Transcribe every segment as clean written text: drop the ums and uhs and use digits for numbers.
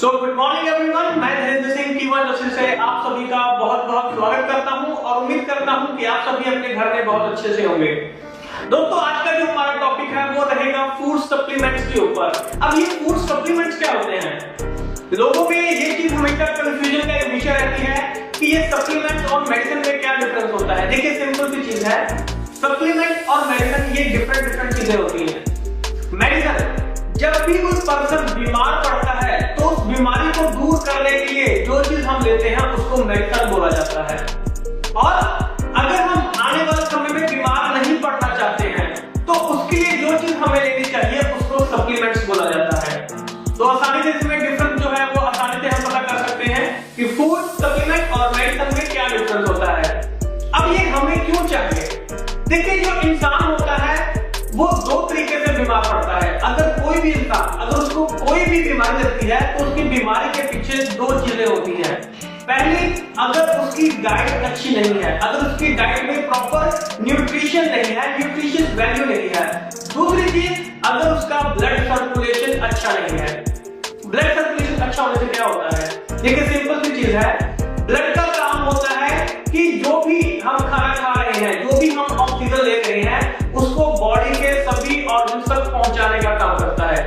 Good morning everyone, मैं Dhirendra Singh T1 से आप सभी का बहुत बहुत स्वागत करता हूं और उम्मीद करता हूं कि आप सभी अपने घर में बहुत अच्छे से होंगे। दोस्तों, आज का जो हमारा टॉपिक है वो रहेगा फूड सप्लीमेंट्स के ऊपर। अब ये फूड सप्लीमेंट्स क्या होते हैं? लोगों में ये चीज हमेशा कंफ्यूजन का एक विषय रहती है कि ये सप्लीमेंट्स और मेडिसिन में क्या डिफरेंस होता है। देखिए, सिंपल सी चीज है, सप्लीमेंट और मेडिसिन ये डिफरेंट चीजें होती हैं। मेडिसिन, जब भी कोई पर्सन बीमार पड़ता है तो उस बीमारी को दूर करने के लिए जो चीज हम लेते हैं उसको मेडिसिन बोला जाता है। और अगर हम आने वाले समय में बीमार नहीं पड़ना चाहते हैं तो उसके लिए जो चीज हमें लेनी चाहिए उसको सप्लीमेंट्स बोला जाता है। तो आसानी से इसमें डिफरेंस जो है वो आसानी से हम पता कर सकते हैं कि फूड सप्लीमेंट और मेडिसिन में क्या डिफरेंस होता है। अब ये हमें क्यों चाहिए? देखिए, जो इंसान होता है वो दो तरीके से बीमार पड़ता है। अगर कोई भी इंसान, अगर उसको कोई भी बीमारी लगती है तो उसकी बीमारी के पीछे दो चीजें होती हैं। पहली, अगर उसकी डाइट अच्छी नहीं है, अगर उसकी डाइट में प्रॉपर न्यूट्रिशन नहीं है, न्यूट्रिशियस वैल्यू नहीं है। दूसरी चीज, अगर उसका ब्लड सर्कुलेशन अच्छा नहीं है। ब्लड सर्कुलेशन अच्छा होने से क्या होता है? देखिए, सिंपल सी चीज है, ब्लड का काम होता है कि जो भी हम खाना खा रहे हैं, जो भी हम ऑक्सीजन ले रहे हैं, उसको बॉडी के सभी ऑर्गन्स तक पहुंचाने का काम करता है।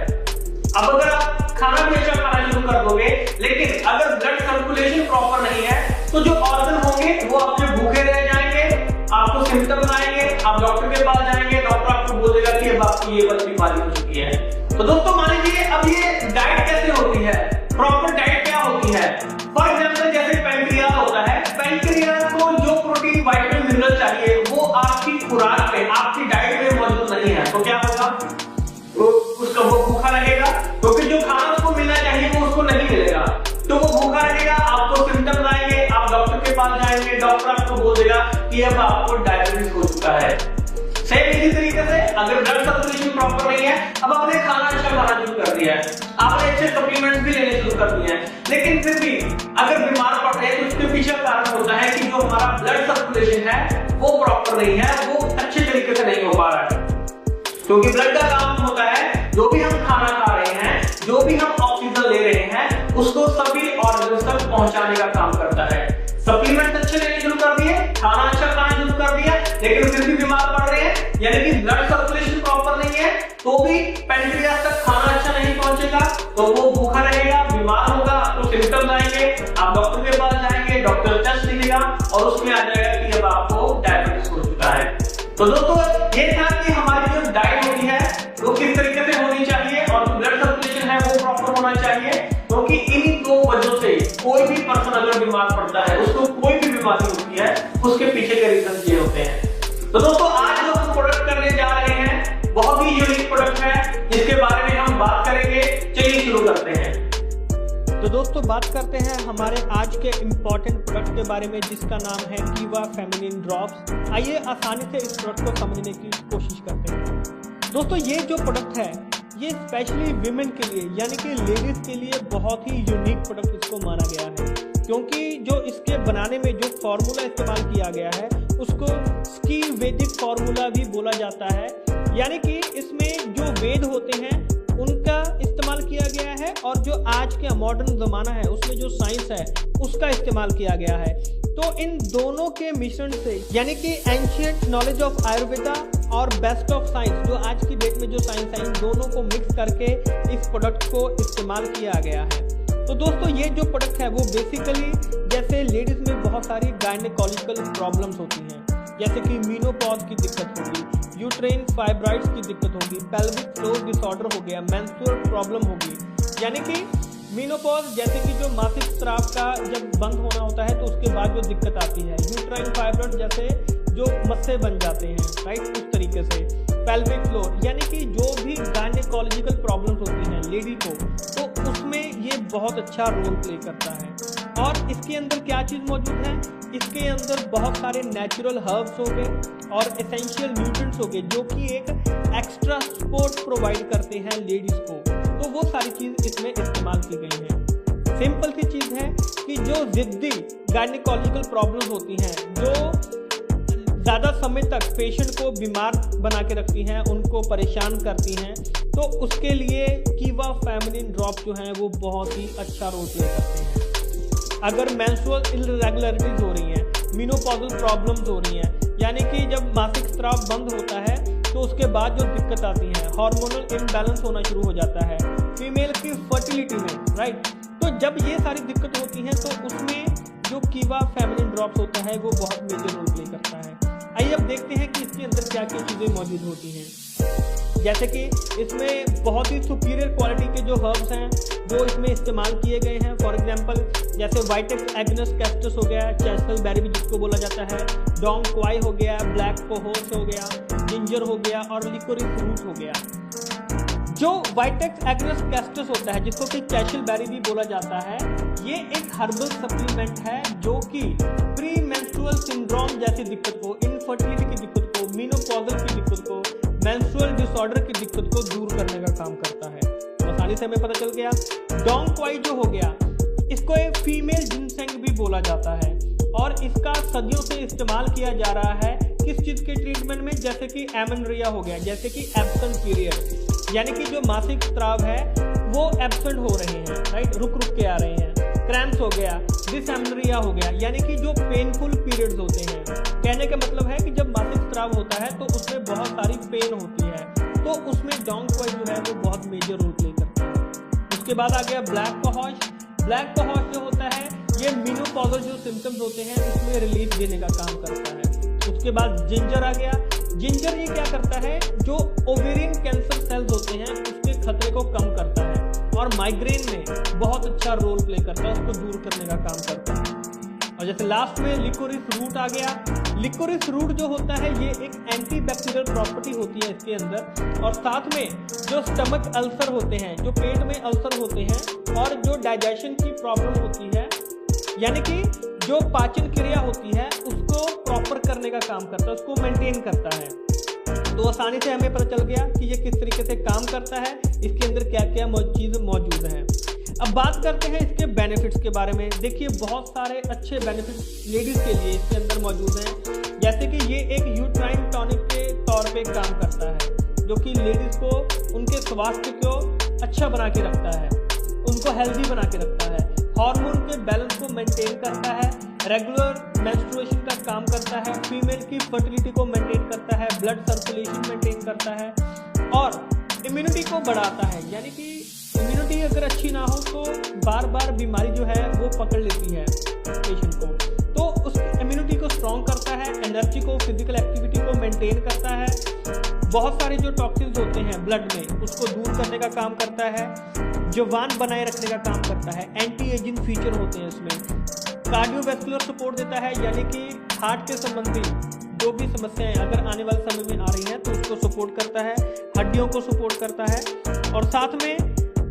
अब अगर आप खाना भी अच्छा खाना शुरू कर दोगे लेकिन अगर ब्लड सर्कुलेशन प्रॉपर नहीं है तो जो ऑर्गन होंगे वो आपके भूखे रह जाएंगे, आपको सिम्टम्स आएंगे, आप डॉक्टर के पास जाएंगे, डॉक्टर आपको बोलेगा कि अब आपको ये वाली बीमारी हो चुकी है। तो दोस्तों, मान लीजिए अब ये डाइट कैसे होती है, प्रॉपर डाइट क्या होती है? फॉर एग्जाम्पल, जैसे पैंक्रियाज होता है, पैंक्रियाज को जो प्रोटीन, विटामिन, मिनरल चाहिए वो आपकी खुराक में, आपकी डाइट में मौजूद नहीं है तो क्या होगा? उसका वो भूखा रहेगा, क्योंकि जो खाना उसको मिलना चाहिए वो उसको नहीं मिलेगा, तो वो भूखा रहेगा, आपको सिम्टम्स आएंगे, आप डॉक्टर के पास जाएंगे, डॉक्टर आपको बोल देगा कि अब आपको डायबिटीज हो चुका है। सेम इसी तरीके से अगर ब्लड सर्कुलेशन प्रॉपर नहीं है, अब आपने खाना अच्छा खाना शुरू कर दिया है, आपने अच्छे सप्लीमेंट्स भी लेने शुरू कर दिए हैं, लेकिन फिर भी अगर बीमार पड़ रहे हैं तो उसके पीछे कारण होता है कि जो हमारा ब्लड सर्कुलेशन है वो प्रॉपर नहीं है, वो अच्छे तरीके से नहीं हो पा रहा है। क्योंकि ब्लड का काम होता है, जो भी हम खाना खा रहे हैं, जो भी हम ऑक्सीजन ले रहे हैं, उसको सभी ऑर्गन्स तक पहुंचाने का काम करता है। सप्लीमेंट अच्छे लेने शुरू कर दिए, खाना अच्छा खाना शुरू कर दिया, लेकिन फिर भी बीमार पड़ रहे हैं, यानी कि ब्लड सर्कुलेशन प्रॉपर नहीं है, तो भी पैंक्रियाज तक खाना अच्छा नहीं पहुंचेगा, तो वो भूखा रहेगा, बीमार होगा, तो सिम्टम्स आएंगे, आप डॉक्टर के पास जाएंगे, डॉक्टर टेस्ट लिखेगा और उसमें आ जाएगा कि अब आपको डायबिटीज हो चुका है। तो दोस्तों, ये था कि हमारी जो डाइट होती है वो किस तरीके से होनी चाहिए और ब्लड सर्कुलेशन है वो प्रॉपर होना चाहिए, क्योंकि इन दो वजहों से कोई भी पर्सन अगर बीमार पड़ता है, उसको कोई भी बीमारी होती है, उसके पीछे के रीजन ये होते हैं। तो दोस्तों, आज जो हम प्रोडक्ट करने जा रहे हैं बहुत ही यूनिक प्रोडक्ट है, जिसके बारे में हम बात करेंगे। चलिए शुरू करते हैं। तो दोस्तों, बात करते हैं हमारे आज के इम्पोर्टेंट प्रोडक्ट के बारे में, जिसका नाम है कीवा फेमिनिन ड्रॉप्स। आइए आसानी से इस प्रोडक्ट को समझने की कोशिश करते हैं। दोस्तों, ये जो प्रोडक्ट है ये स्पेशली विमेन के लिए, यानी कि लेडीज के लिए बहुत ही यूनिक प्रोडक्ट इसको माना गया है, क्योंकि जो इसके बनाने में जो फार्मूला इस्तेमाल किया गया है उसको स्की वैदिक फार्मूला भी बोला जाता है। यानी कि इसमें जो वेद होते हैं उनका इस्तेमाल किया गया है और जो आज के मॉडर्न ज़माना है उसमें जो साइंस है उसका इस्तेमाल किया गया है। तो इन दोनों के मिश्रण से, यानी कि एंशिएंट नॉलेज ऑफ आयुर्वेदा और बेस्ट ऑफ साइंस, जो आज की डेट में जो साइंस है, इन दोनों को मिक्स करके इस प्रोडक्ट को इस्तेमाल किया गया है। तो दोस्तों, ये जो प्रोडक्ट है वो बेसिकली, जैसे लेडीज़ में बहुत सारी गायनेकोलॉजिकल प्रॉब्लम्स होती हैं, जैसे कि मीनोपॉज की दिक्कत होगी, यूट्रेन फाइब्रॉइड्स की दिक्कत होगी, पेल्विक फ्लोर डिसऑर्डर हो गया, मेंस्ट्रुअल प्रॉब्लम होगी, यानी कि मीनोपॉज जैसे कि जो मासिक स्राव का जब बंद होना होता है तो उसके बाद जो दिक्कत आती है, यूट्राइन फाइब्रॉइड जैसे जो मस्से बन जाते हैं, राइट, उस तरीके से पेल्विक फ्लोर, यानी कि जो भी गायनेकोलॉजिकल प्रॉब्लम्स होती हैं लेडी को, तो उसमें ये बहुत अच्छा रोल प्ले करता है। और इसके अंदर क्या चीज़ मौजूद है? इसके अंदर बहुत सारे नेचुरल हर्ब्स हो गए और एसेंशियल न्यूट्रिएंट्स हो गए, जो कि एक एक्स्ट्रा सपोर्ट प्रोवाइड करते हैं लेडीज़ को। तो वो सारी चीज़ इसमें इस्तेमाल की गई है। सिंपल सी चीज़ है कि जो जिद्दी गायनेकोलॉजिकल प्रॉब्लम्स होती हैं, जो ज़्यादा समय तक पेशेंट को बीमार बना के रखती हैं, उनको परेशान करती हैं, तो उसके लिए कीवा फेमिनिन ड्रॉप जो है वो बहुत ही अच्छा रोल प्ले करते हैं। अगर मेंस्ट्रुअल इरेगुलरिटीज हो रही हैं, मेनोपॉजल प्रॉब्लम्स हो रही हैं, यानी कि जब मासिक स्राव बंद होता है तो उसके बाद जो दिक्कत आती है, हार्मोनल इम्बैलेंस होना शुरू हो जाता है फीमेल की फर्टिलिटी में, राइट। तो जब ये सारी दिक्कत होती है तो उसमें जो कीवा फेमिनिन ड्रॉप्स होता है वो बहुत मेजर रोल प्ले करता है। आइए अब देखते हैं कि इसके अंदर क्या क्या चीज़ें मौजूद होती हैं। जैसे कि इसमें बहुत ही सुपीरियर क्वालिटी के जो हर्ब्स हैं वो इसमें इस्तेमाल किए गए हैं। फॉर एग्जांपल जैसे वाइटेक्स एग्नस कैस्टस हो गया, चेस्टल बेरी भी जिसको बोला जाता है, डोंग क्वाई हो गया, ब्लैक कोहोस हो गया, जिंजर हो गया और लिकोरिस रूट हो गया। जो वाइटेक्स एग्नस कैस्टस होता है जिसको कि चेस्टल बेरी भी बोला जाता है, ये एक हर्बल सप्लीमेंट है जो कि प्री मेंस्ट्रुअल सिंड्रोम जैसी दिक्कत को, इनफर्टिलिटी की दिक्कत को, मेनोपॉजल की दिक्कत को, मेंस्ट्रुअल डिसऑर्डर की दिक्कत को दूर करने का काम करता है। तो आसानी से हमें पता चल गया। डोंग क्वाई जो हो गया, इसको एक फीमेल जिनसेंग भी बोला जाता है और इसका सदियों से इस्तेमाल किया जा रहा है किस चीज के ट्रीटमेंट में, जैसे कि एमेनोरिया हो गया, जैसे कि एब्सेंट पीरियड, यानी कि जो मासिक स्राव है वो एब्सेंट हो रहे हैं, राइट, रुक के आ रहे हैं, क्रैम्प्स हो गया, डिसएमेनोरिया हो गया, यानी कि जो पेनफुल पीरियड्स होते हैं। कहने का मतलब है कि जब मासिक स्राव होता है तो उसमें बहुत सारी पेन होती है, तो उसमें डोंग क्वाई जो है वो बहुत मेजर रोल प्ले करता है। उसके बाद आ गया ब्लैक कोहोश। ब्लैक कोहोश जो होता है ये मेनोपॉजल जो सिम्टम्स होते हैं उसमें रिलीफ देने का काम करता है। उसके बाद जिंजर आ गया। जिंजर ये क्या करता है, जो ओवेरियन कैंसर सेल्स होते हैं उसके खतरे को कम करता है और माइग्रेन में बहुत अच्छा रोल प्ले करता है, उसको दूर करने का काम करता है। और जैसे लास्ट में लिकोरिस रूट आ गया। लिकोरिस रूट जो होता है ये एक एंटी बैक्टीरियल प्रॉपर्टी होती है इसके अंदर, और साथ में जो स्टमक अल्सर होते हैं, जो पेट में अल्सर होते हैं और जो डाइजेशन की प्रॉब्लम होती है, यानी कि जो पाचन क्रिया होती है उसको प्रॉपर करने का काम करता है, उसको मेंटेन करता है। तो आसानी से हमें पता चल गया कि ये किस तरीके से काम करता है, इसके अंदर क्या क्या चीज़ मौजूद हैं। अब बात करते हैं इसके बेनिफिट्स के बारे में। देखिए बहुत सारे अच्छे बेनिफिट्स लेडीज़ के लिए इसके अंदर मौजूद हैं, जैसे कि ये एक यूट्राइन टॉनिक के तौर पे काम करता है जो कि लेडीज़ को उनके स्वास्थ्य को अच्छा बना के रखता है, उनको हेल्दी बना के रखता है, हार्मोन के बैलेंस को मेंटेन करता है, रेगुलर मेंस्ट्रुएशन का काम करता है, फीमेल की फर्टिलिटी को मेंटेन करता है, ब्लड सर्कुलेशन मेंटेन करता है और इम्यूनिटी को बढ़ाता है। यानी कि इम्यूनिटी अगर अच्छी ना हो तो बार बार बीमारी जो है वो पकड़ लेती है पेशेंट को, तो उस इम्यूनिटी को स्ट्रॉन्ग करता है, एनर्जी को, फिजिकल एक्टिविटी को मेंटेन करता है, बहुत सारे जो टॉक्सिन्स होते हैं ब्लड में उसको दूर करने का काम करता है, जवान बनाए रखने का काम करता है, एंटी एजिंग फीचर होते हैं इसमें, कार्डियोवैस्कुलर सपोर्ट देता है, यानी कि हार्ट के संबंधी जो भी समस्याएं अगर आने वाले समय में आ रही हैं तो उसको सपोर्ट करता है, हड्डियों को सपोर्ट करता है। और साथ में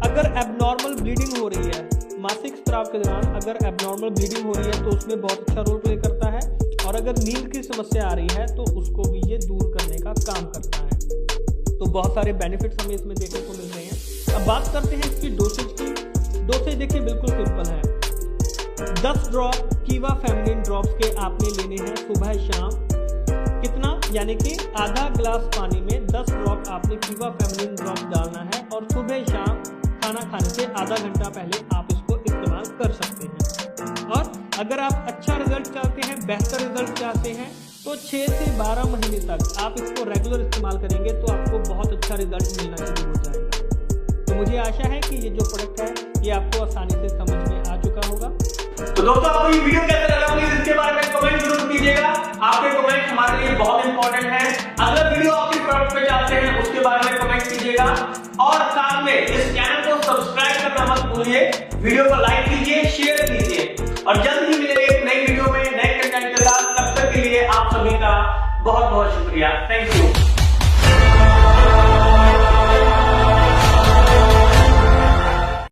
अगर एबनॉर्मल ब्लीडिंग हो रही है, मासिक स्राव के दौरान अगर एबनॉर्मल ब्लीडिंग हो रही है तो उसमें बहुत अच्छा रोल प्ले करता है, और अगर नींद की समस्या आ रही है तो उसको भी ये दूर करने का काम करता है। तो बहुत सारे बेनिफिट्स हमें इसमें देखने को मिल रहे हैं। अब बात करते हैं इसकी डोसेज की। डोसेज देखिए बिल्कुल सिंपल है, 10 ड्रॉप कीवा फेमिनिन ड्रॉप्स के आपने लेने हैं सुबह शाम। कितना, यानी कि आधा गिलास पानी में 10 ड्रॉप आपने कीवा फेमिनिन ड्रॉप डालना है और सुबह शाम खाना खाने से आधा घंटा पहले आप इसको इस्तेमाल कर सकते हैं। और अगर आप अच्छा रिजल्ट चाहते हैं, बेहतर रिजल्ट चाहते हैं, तो 6 से 12 महीने तक आप इसको रेगुलर इस्तेमाल करेंगे तो आपको बहुत अच्छा रिजल्ट मिलना शुरू हो जाएगा। तो मुझे आशा है कि ये जो प्रोडक्ट है ये आपको आसानी से समझ में आ चुका होगा। तो दोस्तों आपको ये वीडियो कैसा लगा प्लीज इसके बारे में कमेंट जरूर कीजिएगा। आपके कमेंट हमारे लिए बहुत इंपॉर्टेंट है। अगला वीडियो आप किस प्रोडक्ट पे चाहते हैं उसके बारे में कमेंट कीजिएगा, और साथ में इस चैनल को सब्सक्राइब करना मत भूलिए, वीडियो को लाइक कीजिए, शेयर कीजिए, और जल्द ही मिलेंगे एक नई वीडियो में नए कंटेंट के साथ। तब तक के लिए आप सभी का बहुत बहुत शुक्रिया। Thank you.